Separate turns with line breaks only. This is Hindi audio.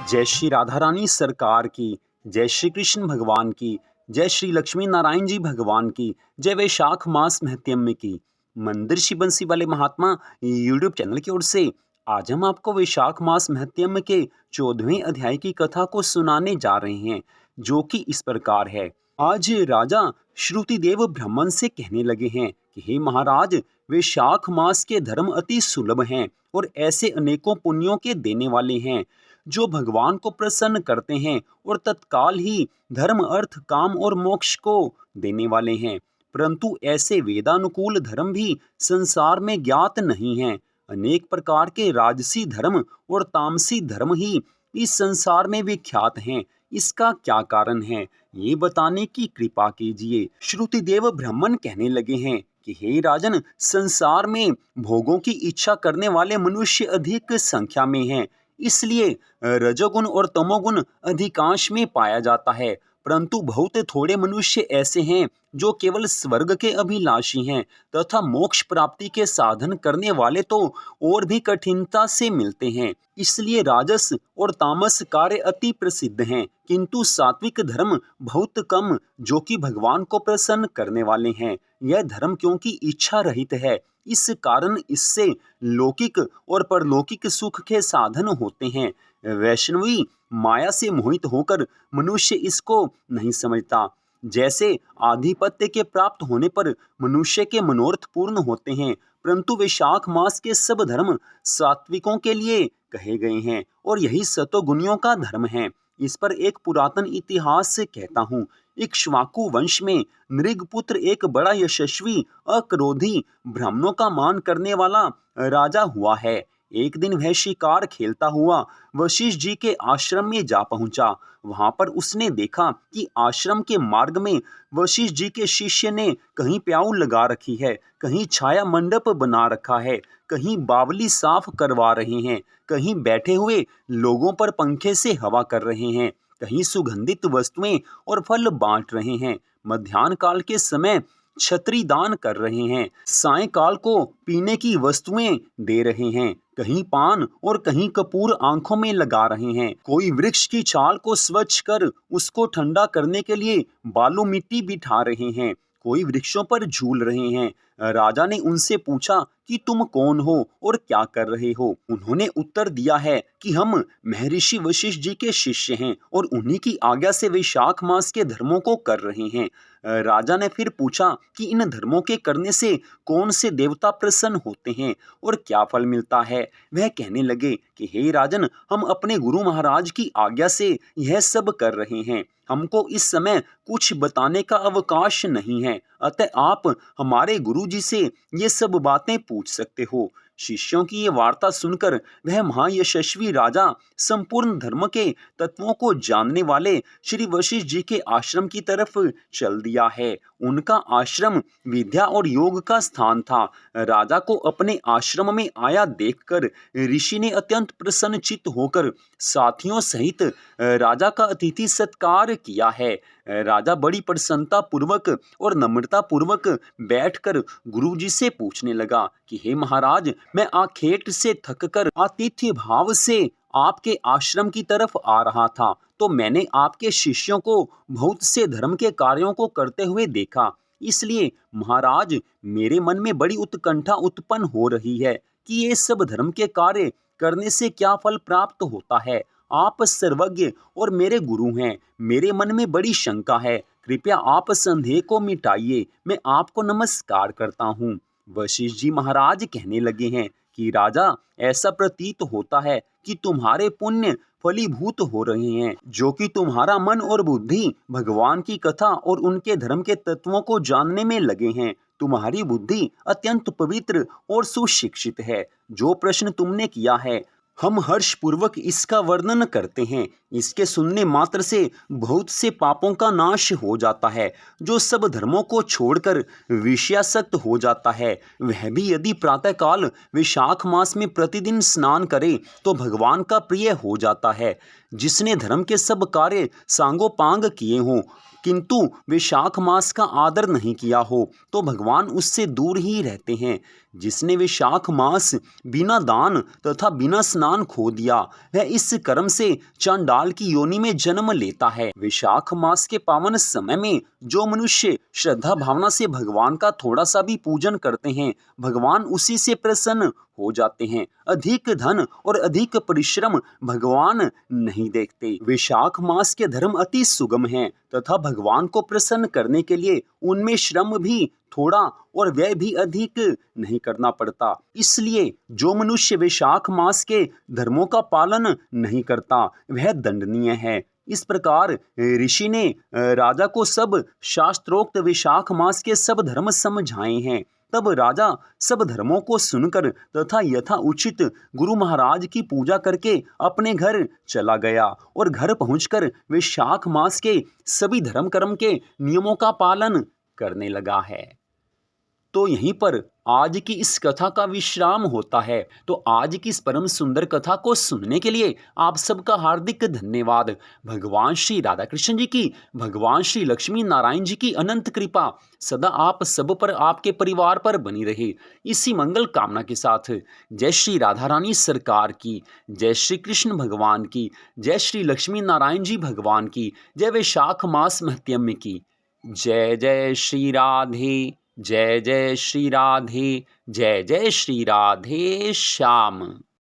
जय श्री राधा रानी सरकार की, जय श्री कृष्ण भगवान की, जय श्री लक्ष्मी नारायण जी भगवान की, जय वैशाख मास महत्म्य की। मंदिर श्री बंसी वाले महात्मा यूट्यूब चैनल की ओर से आज हम आपको वैशाख मास महत्म्य के 14वें अध्याय की कथा को सुनाने जा रहे हैं, जो कि इस प्रकार है। आज राजा श्रुतिदेव ब्राह्मण से कहने लगे हैं कि हे महाराज, वैशाख मास के धर्म अति सुलभ हैं और ऐसे अनेकों पुण्यों के देने वाले हैं जो भगवान को प्रसन्न करते हैं और तत्काल ही धर्म अर्थ काम और मोक्ष को देने वाले हैं। परंतु ऐसे वेदानुकूल धर्म भी संसार में ज्ञात नहीं हैं। अनेक प्रकार के राजसी धर्म और तामसी धर्म ही इस संसार में विख्यात हैं। इसका क्या कारण है, ये बताने की कृपा कीजिए। श्रुतिदेव ब्राह्मण कहने लगे हैं कि हे राजन, संसार में भोगों की इच्छा करने वाले मनुष्य अधिक संख्या में हैं। इसलिए रजोगुण और तमोगुण अधिकांश में पाया जाता है, परंतु बहुत थोड़े मनुष्य ऐसे हैं जो केवल स्वर्ग के अभिलाषी हैं तथा मोक्ष प्राप्ति के साधन करने वाले तो और भी कठिनता से मिलते हैं। इसलिए राजस और तामस कार्य अति प्रसिद्ध हैं, किंतु सात्विक धर्म बहुत कम जो कि भगवान को प्रसन्न करने वाले हैं। यह धर्म क्योंकि इच्छा रहित है, इस कारण इससे लौकिक और परलौकिक सुख के साधन होते हैं। वैष्णवी माया से मोहित होकर मनुष्य इसको नहीं समझता। जैसे आधिपत्य के प्राप्त होने पर मनुष्य के मनोरथ पूर्ण होते हैं, परंतु वैशाख मास के सब धर्म सात्विकों के लिए कहे गए हैं और यही सतोगुणियों का धर्म है। इस पर एक पुरातन इतिहास से कहता हूँ। इक्ष्वाकु वंश में नृगपुत्र एक बड़ा यशस्वी अक्रोधी ब्राह्मणों का मान करने वाला राजा हुआ है। एक दिन वह शिकार खेलता हुआ वशिष्ठ जी के आश्रम में जा पहुंचा। वहां पर उसने देखा कि आश्रम के मार्ग में वशिष्ठ जी के शिष्य ने कहीं प्याऊ लगा रखी है, कहीं छाया मंडप बना रखा है, कहीं बावली साफ करवा रहे हैं, कहीं बैठे हुए लोगों पर पंखे से हवा कर रहे हैं, कहीं सुगंधित वस्तुएं और फल बांट रहे हैं। मध्याह्न काल के समय छत्री दान कर रहे हैं, सायंकाल को पीने की वस्तुएं दे रहे हैं, कहीं पान और कहीं कपूर आंखों में लगा रहे हैं। कोई वृक्ष की छाल को स्वच्छ कर उसको ठंडा करने के लिए बालू मिट्टी बिठा रहे हैं, कोई वृक्षों पर झूल रहे हैं। राजा ने उनसे पूछा कि तुम कौन हो और क्या कर रहे हो। उन्होंने उत्तर दिया है कि हम महर्षि वशिष्ठ जी के शिष्य हैं और उन्हीं की आज्ञा से वैशाख मास के धर्मों को कर रहे हैं। राजा ने फिर पूछा कि इन धर्मों के करने से कौन से देवता प्रसन्न होते हैं और क्या फल मिलता है। वह कहने लगे कि हे राजन, हम अपने गुरु महाराज की आज्ञा से यह सब कर रहे हैं। हमको इस समय कुछ बताने का अवकाश नहीं है, अतः आप हमारे गुरु जी से ये सब बातें पूछ सकते हो। शिष्यों की ये वार्ता सुनकर वह महायशस्वी राजा संपूर्ण धर्म के तत्वों को जानने वाले श्री वशिष्ठ जी के आश्रम की तरफ चल दिया है। उनका आश्रम विद्या और योग का स्थान था। राजा को अपने आश्रम में आया देखकर ऋषि ने अत्यंत प्रसन्नचित्त होकर साथियों सहित राजा का अतिथि सत्कार किया है। राजा बड़ी प्रसन्नता पूर्वक और नम्रता पूर्वक बैठकर गुरुजी से पूछने लगा कि हे महाराज, मैं आखेट से थककर आतिथ्य भाव से आपके आश्रम की तरफ आ रहा था, तो मैंने आपके शिष्यों को बहुत से धर्म के कार्यों को करते हुए देखा। इसलिए महाराज, मेरे मन में बड़ी उत्कंठा उत्पन्न हो रही है कि ये सब धर्म के कार्य करने से क्या फल प्राप्त होता है। आप सर्वज्ञ और मेरे गुरु हैं, मेरे मन में बड़ी शंका है, कृपया आप संदेह को मिटाइए। मैं आपको नमस्कार करता हूँ। वशिष्ठ जी महाराज कहने लगे हैं कि राजा, ऐसा प्रतीत होता है कि तुम्हारे पुण्य फलीभूत हो रहे हैं, जो कि तुम्हारा मन और बुद्धि भगवान की कथा और उनके धर्म के तत्वों को जानने में लगे हैं। तुम्हारी बुद्धि अत्यंत पवित्र और सुशिक्षित है। जो प्रश्न तुमने किया है, हम हर्षपूर्वक इसका वर्णन करते हैं। इसके सुनने मात्र से बहुत से पापों का नाश हो जाता है। जो सब धर्मों को छोड़कर विषयासक्त हो जाता है, वह भी यदि प्रातःकाल वैशाख मास में प्रतिदिन स्नान करे तो भगवान का प्रिय हो जाता है। जिसने धर्म के सब कार्य सांगोपांग किए हों, किंतु वैशाख मास का आदर नहीं किया हो तो भगवान उससे दूर ही रहते हैं। जिसने वैशाख मास बिना दान तथा बिना स्नान खो दिया, वह इस कर्म से चांडाल की योनि में जन्म लेता है। वैशाख मास के पावन समय में जो मनुष्य श्रद्धा भावना से भगवान का थोड़ा सा भी पूजन करते हैं, भगवान उसी से प्रसन्न हो जाते हैं। अधिक धन और अधिक परिश्रम भगवान नहीं देखते। वैशाख मास के धर्म अति सुगम हैं तथा भगवान को प्रसन्न करने के लिए उनमें श्रम भी थोड़ा और व्यय भी अधिक नहीं करना पड़ता। इसलिए जो मनुष्य वैशाख मास के धर्मों का पालन नहीं करता, वह दंडनीय है। इस प्रकार ऋषि ने राजा को सब शास्त्रोक्त वैशाख मास के सब धर्म समझाए हैं। तब राजा सब धर्मों को सुनकर तथा यथा उचित गुरु महाराज की पूजा करके अपने घर चला गया और घर पहुंचकर वैशाख मास के सभी धर्म कर्म के नियमों का पालन करने लगा है। तो यहीं पर आज की इस कथा का विश्राम होता है। तो आज की इस परम सुंदर कथा को सुनने के लिए आप सबका हार्दिक धन्यवाद। भगवान श्री राधा कृष्ण जी की, भगवान श्री लक्ष्मी नारायण जी की अनंत कृपा सदा आप सब पर, आपके परिवार पर बनी रहे। इसी मंगल कामना के साथ जय श्री राधा रानी सरकार की, जय श्री कृष्ण भगवान की, जय श्री लक्ष्मी नारायण जी भगवान की, जय वैशाख मास महत्यम की। जय जय श्री राधे, जय जय श्री राधे, जय जय श्री राधे श्याम।